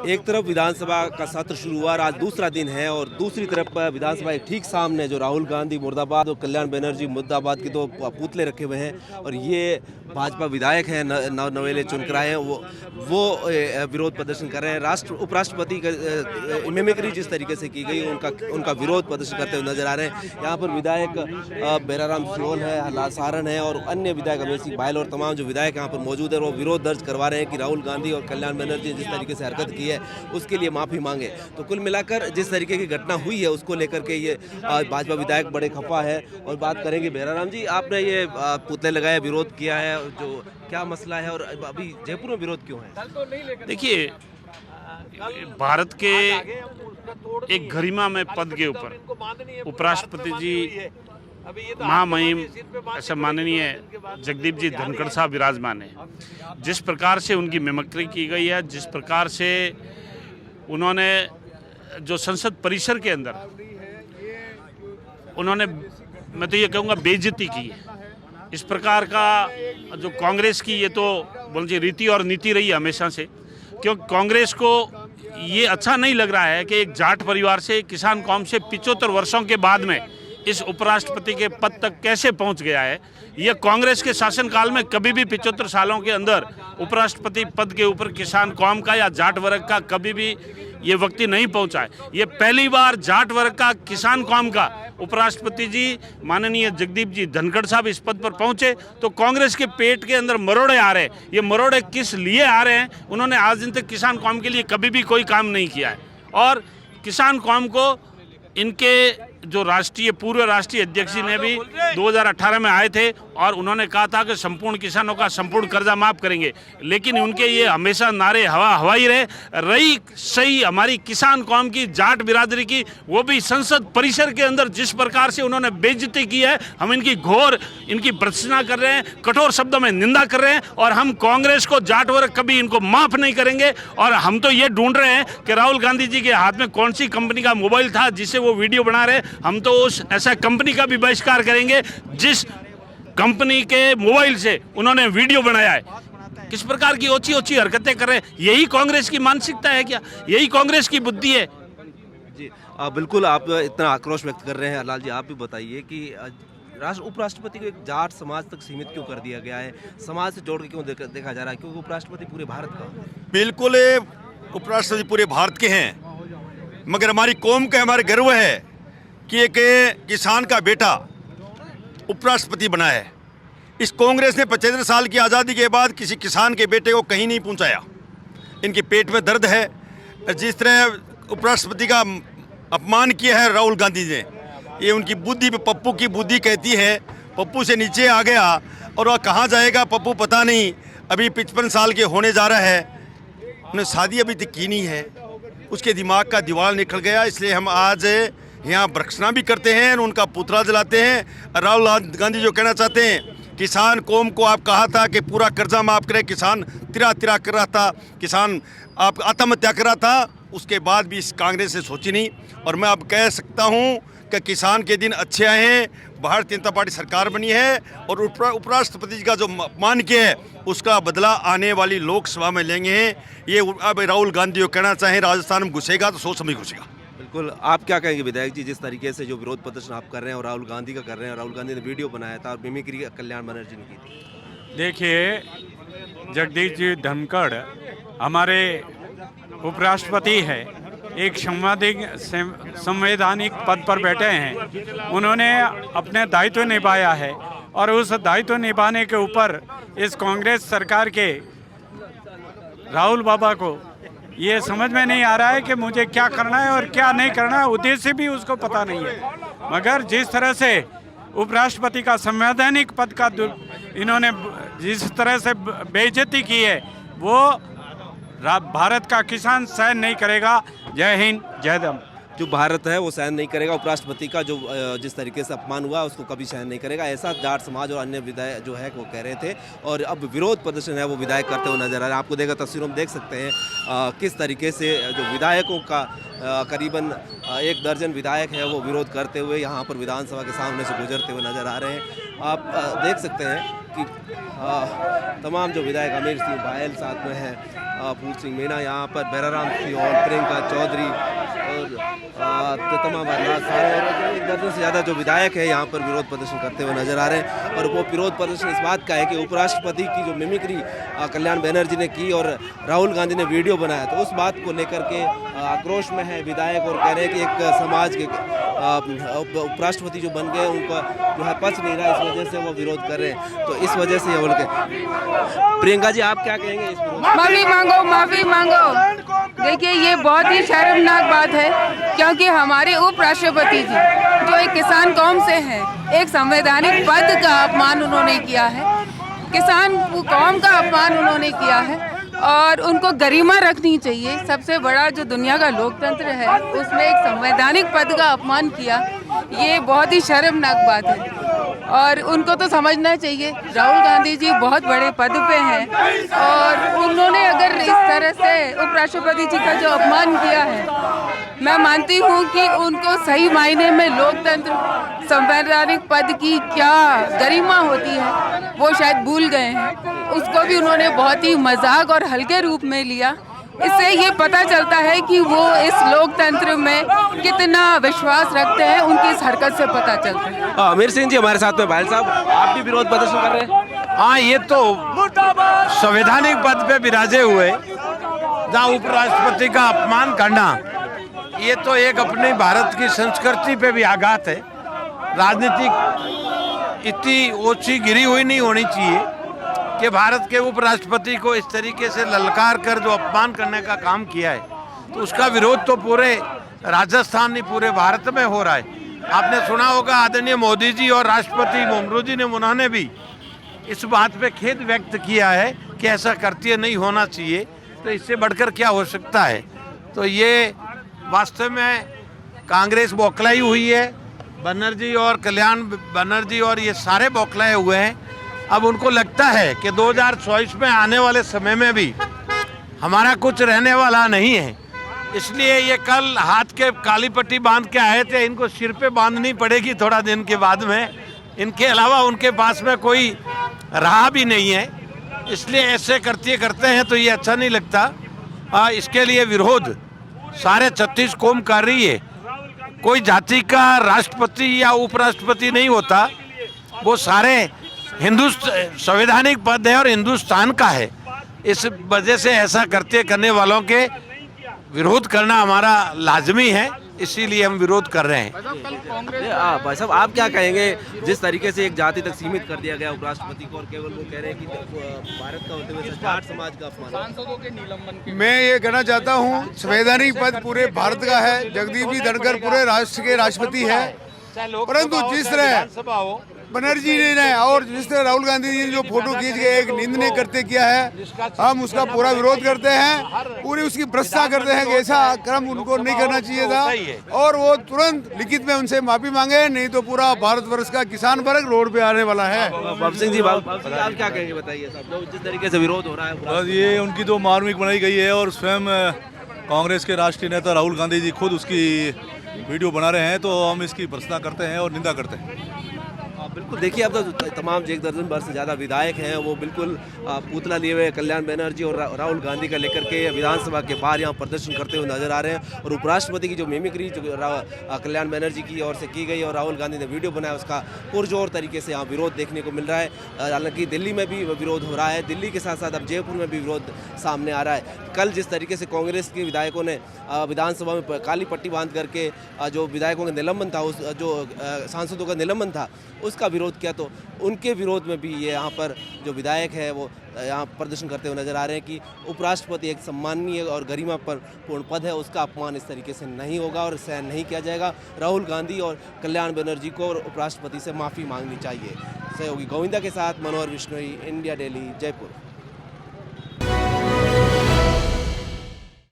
एक तरफ विधानसभा का सत्र शुरू हुआ और आज दूसरा दिन है और दूसरी तरफ विधानसभा के ठीक सामने जो राहुल गांधी मुर्दाबाद और कल्याण बनर्जी मुर्दाबाद के दो पुतले रखे हुए हैं और ये भाजपा विधायक हैं नवेले चुनकर आए हैं वो विरोध प्रदर्शन कर रहे हैं। उपराष्ट्रपति का मिमिक्री जिस तरीके से की गई उनका विरोध प्रदर्शन करते हुए नजर आ रहे हैं। यहाँ पर विधायक बेराराम सिरोल है, हल्ला सारण है और अन्य विधायक अमेश सिंह बायल और तमाम जो विधायक यहाँ पर मौजूद है वो विरोध दर्ज करवा रहे हैं कि राहुल गांधी और कल्याण बनर्जी जिस तरीके से हरकत की है उसके लिए माफ़ी मांगे। तो कुल मिलाकर जिस तरीके की घटना हुई है उसको लेकर के ये भाजपा विधायक बड़े खफा है। और बात करेंगे बेराराम जी, आपने ये पुतले लगाए, विरोध किया है, जो क्या मसला है और अभी जयपुर में विरोध क्यों है? देखिए, भारत के एक गरिमा में पद के ऊपर उपराष्ट्रपति जी महामहिम ऐसा माननीय जगदीप जी धनखड़ साहब विराजमान है। जिस प्रकार से उनकी मिमिक्री की गई है, जिस प्रकार से उन्होंने जो संसद परिसर के अंदर उन्होंने, मैं तो ये कहूँगा, बेइज्जती की है। इस प्रकार का जो कांग्रेस की ये तो बोलिए रीति और नीति रही है हमेशा से, क्योंकि कांग्रेस को ये अच्छा नहीं लग रहा है कि एक जाट परिवार से, किसान कौम से 75 वर्षों के बाद में इस उपराष्ट्रपति के पद तक कैसे पहुंच गया है। यह कांग्रेस के शासनकाल में कभी भी 75 सालों के अंदर उपराष्ट्रपति पद के ऊपर किसान कौम का या जाट वर्ग का कभी भी ये व्यक्ति नहीं पहुंचा है। ये पहली बार जाट वर्ग का, किसान कौम का उपराष्ट्रपति जी माननीय जगदीप जी धनखड़ साहब इस पद पर पहुंचे तो कांग्रेस के पेट के अंदर मरोड़े आ रहे हैं। ये मरोड़े किस लिए आ रहे हैं? उन्होंने आज दिन तक किसान कौम के लिए कभी भी कोई काम नहीं किया है और किसान कौम को इनके जो पूर्व राष्ट्रीय अध्यक्ष जी ने भी 2018 में आए थे और उन्होंने कहा था कि संपूर्ण किसानों का संपूर्ण कर्जा माफ करेंगे, लेकिन उनके ये हमेशा नारे हवाई रही सही हमारी किसान कौम की, जाट बिरादरी की, वो भी संसद परिसर के अंदर जिस प्रकार से उन्होंने बेइज्जती की है, हम इनकी भर्त्सना कर रहे हैं, कठोर शब्दों में निंदा कर रहे हैं और हम कांग्रेस को, जाट वर्ग कभी इनको माफ नहीं करेंगे। और हम तो ये ढूंढ रहे हैं कि राहुल गांधी जी के हाथ में कौन सी कंपनी का मोबाइल था जिससे वो वीडियो बना रहे। हम तो उस ऐसा कंपनी का भी बहिष्कार करेंगे जिस कंपनी के मोबाइल से उन्होंने वीडियो बनाया है। किस प्रकार की ओछी ओछी हरकतें कर रहे हैं? यही कांग्रेस की मानसिकता है क्या? यही कांग्रेस की बुद्धि है? जी बिल्कुल, आप इतना आक्रोश व्यक्त कर रहे हैं। लाल जी, आप भी बताइए कि उपराष्ट्रपति को एक जाट समाज तक सीमित क्यों कर दिया गया है? समाज से जोड़ के क्यों देखा जा रहा है? क्योंकि उपराष्ट्रपति पूरे भारत का। बिल्कुल, उपराष्ट्रपति पूरे भारत के हैं, मगर हमारी कौम का हमारे गर्व है कि एक किसान का बेटा उपराष्ट्रपति बना है। इस कांग्रेस ने 75 साल की आज़ादी के बाद किसी किसान के बेटे को कहीं नहीं पहुंचाया। इनके पेट में दर्द है। जिस तरह उपराष्ट्रपति का अपमान किया है राहुल गांधी ने, ये उनकी बुद्धि, पप्पू की बुद्धि कहती है। पप्पू से नीचे आ गया और वह कहाँ जाएगा पप्पू पता नहीं। अभी 55 साल के होने जा रहा है, उन्हें शादी अभी तक की नहीं है। उसके दिमाग का दीवार निकल गया। इसलिए हम आज यहाँ भर्त्सना भी करते हैं, उनका पुतला जलाते हैं। राहुल गांधी जो कहना चाहते हैं, किसान कौम को आप कहा था कि पूरा कर्जा माफ करें, किसान तिरा कर रहा था, किसान आप आत्महत्या कर रहा था, उसके बाद भी इस कांग्रेस ने सोची नहीं। और मैं अब कह सकता हूँ कि किसान के दिन अच्छे आए हैं, भारतीय जनता पार्टी सरकार बनी है और उपराष्ट्रपति जी का जो अपमान किया है उसका बदला आने वाली लोकसभा में लेंगे। ये अब राहुल गांधी को कहना चाहें राजस्थान में घुसेगा तो सोच समझ घुसेगा। बिल्कुल, आप क्या कहेंगे विधायक जी, जिस तरीके से जो विरोध प्रदर्शन आप कर रहे हैं और राहुल गांधी का कर रहे हैं? राहुल गांधी ने वीडियो बनाया था और मिमिक्री कल्याण बनर्जी ने की थी। देखिए, जगदीश जी धनखड़ हमारे उपराष्ट्रपति है, एक संवैधानिक पद पर बैठे हैं। उन्होंने अपने दायित्व निभाया है और उस दायित्व निभाने के ऊपर इस कांग्रेस सरकार के राहुल बाबा को ये समझ में नहीं आ रहा है कि मुझे क्या करना है और क्या नहीं करना है। उद्देश्य भी उसको पता नहीं है। मगर जिस तरह से उपराष्ट्रपति का संवैधानिक पद का इन्होंने जिस तरह से बेइज्जती की है, वो भारत का किसान सहन नहीं करेगा। जय हिंद, जय दम। जो भारत है वो सहन नहीं करेगा। उपराष्ट्रपति का जो जिस तरीके से अपमान हुआ उसको कभी सहन नहीं करेगा, ऐसा जाट समाज और अन्य विधायक जो है वो कह रहे थे। और अब विरोध प्रदर्शन है वो विधायक करते हुए नजर आ रहे हैं। आपको देखा तस्वीरों में देख सकते हैं किस तरीके से जो विधायकों का करीबन 1 दर्जन विधायक है वो विरोध करते हुए यहाँ पर विधानसभा के सामने से गुजरते हुए नजर आ रहे हैं। आप देख सकते हैं कि तमाम जो विधायक अमेश सिंह बायल साथ में हैं, फूल सिंह मीणा यहाँ पर, भैराराम सिंह, प्रियंका चौधरी और तमाम सारे एक दर्जन से ज़्यादा जो विधायक है यहाँ पर विरोध प्रदर्शन करते हुए नजर आ रहे हैं। और वो विरोध प्रदर्शन इस बात का है कि उपराष्ट्रपति की जो मिमिक्री कल्याण बनर्जी ने की और राहुल गांधी ने वीडियो बनाया, तो उस बात को लेकर के आक्रोश में है विधायक और कह रहे हैं कि एक समाज के उपराष्ट्रपति जो बन गए उनको जो है पच नहीं रहा, इस वजह से वो विरोध कर रहे हैं। तो इस वजह से ये बोल के प्रियंका जी आप क्या कहेंगे इस विरोध? माफी मांगो। देखिए ये बहुत ही शर्मनाक बात है, क्योंकि हमारे उपराष्ट्रपति जी जो एक किसान कौम से हैं, एक संवैधानिक पद का अपमान उन्होंने किया है, किसान कौम का अपमान उन्होंने किया है और उनको गरिमा रखनी चाहिए। सबसे बड़ा जो दुनिया का लोकतंत्र है उसमें एक संवैधानिक पद का अपमान किया, ये बहुत ही शर्मनाक बात है और उनको तो समझना चाहिए राहुल गांधी जी बहुत बड़े पद पे हैं और उन्होंने अगर इस तरह से उपराष्ट्रपति जी का जो अपमान किया है, मैं मानती हूँ कि उनको सही मायने में लोकतंत्र संवैधानिक पद की क्या गरिमा होती है वो शायद भूल गए हैं। उसको भी उन्होंने बहुत ही मजाक और हल्के रूप में लिया। इससे ये पता चलता है कि वो इस लोकतंत्र में कितना विश्वास रखते हैं, उनकी इस हरकत से पता चलता है। अमीर सिंह जी हमारे साथ में, भाई साहब आप भी विरोध प्रदर्शन कर रहे हैं? हाँ, ये तो संवैधानिक पद पे विराजे हुए जहाँ उपराष्ट्रपति का अपमान करना, ये तो एक अपने भारत की संस्कृति पे भी आघात है। राजनीतिक इतनी ओछी गिरी हुई नहीं होनी चाहिए कि भारत के उपराष्ट्रपति को इस तरीके से ललकार कर जो अपमान करने का काम किया है, तो उसका विरोध तो पूरे राजस्थान नहीं पूरे भारत में हो रहा है। आपने सुना होगा आदरणीय मोदी जी और राष्ट्रपति मुर्मू जी ने, उन्होंने भी इस बात पे खेद व्यक्त किया है कि ऐसा करते नहीं होना चाहिए, तो इससे बढ़कर क्या हो सकता है। तो ये वास्तव में कांग्रेस बौखलाई हुई है, बनर्जी और कल्याण बनर्जी और ये सारे बौखलाए हुए हैं। अब उनको लगता है कि 2024 में आने वाले समय में भी हमारा कुछ रहने वाला नहीं है, इसलिए ये कल हाथ के काली पट्टी बांध के आए थे, इनको सिर पे बांधनी पड़ेगी थोड़ा दिन के बाद में। इनके अलावा उनके पास में कोई रहा भी नहीं है, इसलिए ऐसे करते हैं तो ये अच्छा नहीं लगता। इसके लिए विरोध सारे 36 कौम कर रही है। कोई जाति का राष्ट्रपति या उपराष्ट्रपति नहीं होता, वो सारे हिंदुस्तान संवैधानिक पद है और हिंदुस्तान का है। इस वजह से ऐसा करने वालों के विरोध करना हमारा लाजमी है, इसीलिए हम विरोध कर रहे हैं। भाई साहब आप क्या कहेंगे, जिस तरीके से एक जाति तक सीमित कर दिया गया उपराष्ट्रपति को और केवल वो कह रहे हैं कि भारत का होते हुए जाट समाज का अपमान? मैं ये कहना चाहता हूँ संवैधानिक पद पूरे भारत का है, जगदीप जी धनखड़ पूरे राष्ट्र के राष्ट्रपति है, परंतु जिस तरह बनर्जी ने और जिस तरह राहुल गांधी जी ने जो फोटो खींच के एक निंदनीय कृत्य किया है, हम उसका पूरा विरोध करते हैं, पूरी उसकी भ्रष्टा करते हैं कि ऐसा क्रम उनको नहीं करना चाहिए था और वो तुरंत लिखित में उनसे माफी मांगे, नहीं तो पूरा भारतवर्ष का किसान वर्ग रोड पे आने वाला है। बाबू सिंह जी आप क्या कहेंगे, बताइए साहब, जिस तरीके से विरोध हो रहा है? बस ये उनकी तो मार्मिक बनाई गई है और स्वयं कांग्रेस के राष्ट्रीय नेता राहुल गांधी जी खुद उसकी वीडियो बना रहे हैं, तो हम इसकी भर्त्सना करते हैं और निंदा करते हैं। बिल्कुल, देखिए अब तो तमाम एक दर्जन भर से ज़्यादा विधायक हैं, वो बिल्कुल पुतला लिए हुए कल्याण बनर्जी और राहुल गांधी का लेकर के विधानसभा के बाहर यहाँ प्रदर्शन करते हुए नजर आ रहे हैं। और उपराष्ट्रपति की जो मिमिक्री जो कल्याण बनर्जी की ओर से की गई और राहुल गांधी ने वीडियो बनाया, उसका पुरजोर तरीके से यहाँ विरोध देखने को मिल रहा है। हालांकि दिल्ली में भी विरोध हो रहा है, दिल्ली के साथ साथ अब जयपुर में भी विरोध सामने आ रहा है। कल जिस तरीके से कांग्रेस के विधायकों ने विधानसभा में काली पट्टी बांध करके जो विधायकों का निलंबन था, उस जो सांसदों का निलंबन था, उसका विरोध किया, तो उनके विरोध में भी ये यहाँ पर जो विधायक है वो यहाँ प्रदर्शन करते हुए नजर आ रहे हैं कि उपराष्ट्रपति एक सम्मानीय और गरिमा पर पूर्ण पद है, उसका अपमान इस तरीके से नहीं होगा और सहन नहीं किया जाएगा। राहुल गांधी और कल्याण बनर्जी को और उपराष्ट्रपति से माफ़ी मांगनी चाहिए। सहयोगी गोविंदा के साथ मनोहर विश्नोई, इंडिया डेली, जयपुर।